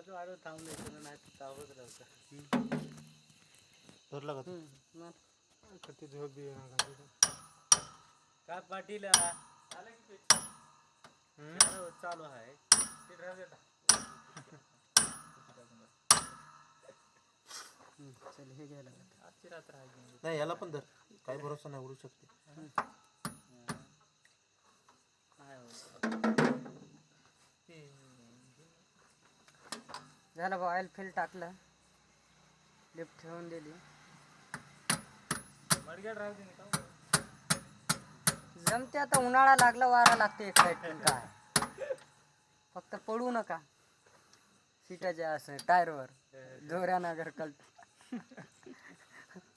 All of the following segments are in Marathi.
वाढव थांबले नाही तावत राहतं. धरला का तू? कधी झोप बी येणार काय पाटील चालू आहे चल हे घ्यायला आजची रात्र आहे. नाही याला पण धर, काही भरोसा नाही, उडू शकते. झालं बा, ऑइल फिल टाकलं, लिफ्ट ठेवून दिली. मडग्यात राहू दे का जमते आता, उन्हाळा लागला, वारा लागते एक साईड पण काय, फक्त पडू नका सीटाच्या असं टायरवर जोऱ्यानं घर कल्ट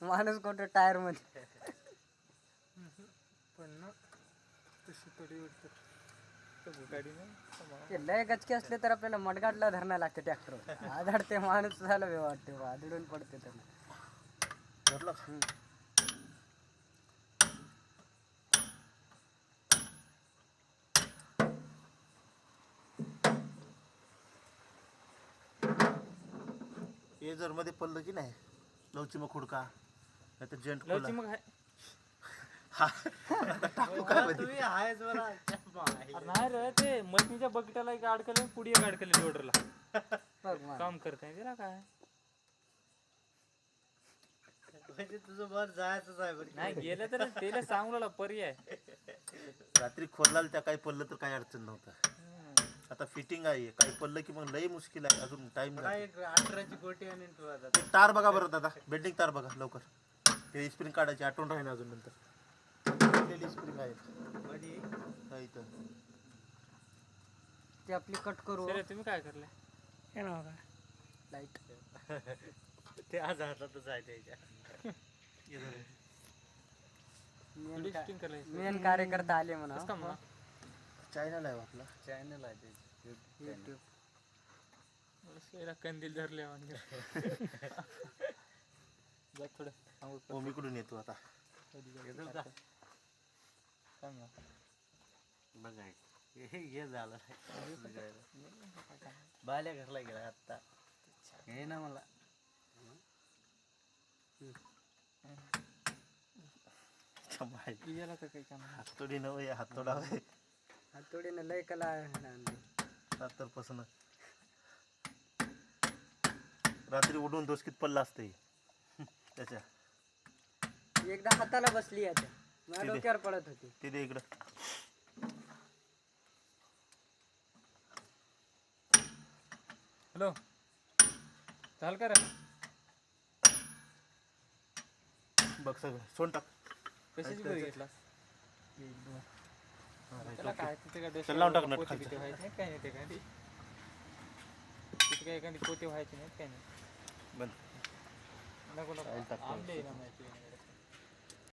माणूस कोणतं टायर मध्ये पण ना तशी तरी वाटतं. ते लय गचके असले तर आपल्याला मडगाडला धरणं लागते ट्रॅक्टर, आधाडते माणूस झालं बे वाटते, आधळून पडते त्याला. धरला का? हे जर मध्ये पडलं की नाही, लवची मग खुडका नाही तर जेंट खोला. मग तुम्ही आहेच मला नाही रे, ते मशीनच्या बकेटाला एक अडकलं, पुढे एक अडकलं लोडरला. बघ मग. काम करताय तिला काय म्हणजे तुझं बर जायचंच आहे बरं. नाही गेलं तर त्याला सांगू पर्याय. रात्री खोलला त्या काही पडलं तर काही अडचण नव्हतं. आता फिटिंग आहे, काही पडलं की मग लई मुश्किल आहे, अजून टाइम काय एक 18ची गोटी आणि तू आता ते तार बघा बरं दादा, बेंडिंग तार बघा लवकर, ते स्प्रिंग काढायची, आठवण राहील अजून नंतर. स्प्रिंग आहे मध्ये हा इथं. ती आपली कट करू सर तुम्ही काय करले? हे ना बघा लाईट. ते आज हातातच आहे त्याच्या. फिटिंग करले मेन कार्यकर्ता आले म्हणा. कसं काम ना? चायनाल आहे आपला. चॅनल आहे ते युट्यूब. शेरा कंदील धरले म्हणजे जा थोडं सांगू हो मी कुठून येतो आता. सांग ना. बघा हे झालं बाल्या घरला गेला आत्ता. हे ना मला याला तर काही काम नाही. हातोडी नव्हे, हातोडा आहे. हातोडीनं लय कला आणली. पासून रात्री उडून दोस्कीत पडला असते त्याच्या. एकदा हाताला बसली आता, माझ्या डोक्यावर पडत होती. ते दे इकडं. हॅलो झालं का रे? बघ सगळं सोन टाक. कशाची बरी घेतलास? त्याला काय तिथे काय चल लावून टाक नट पोते खालचं. बिते व्हायचे नाही, काय नाही ते काय तिथे काय एखादी पोते व्हायचे नाहीत, काय नाही. बंद. नको टाकतो. आंबे आहे ना माहिती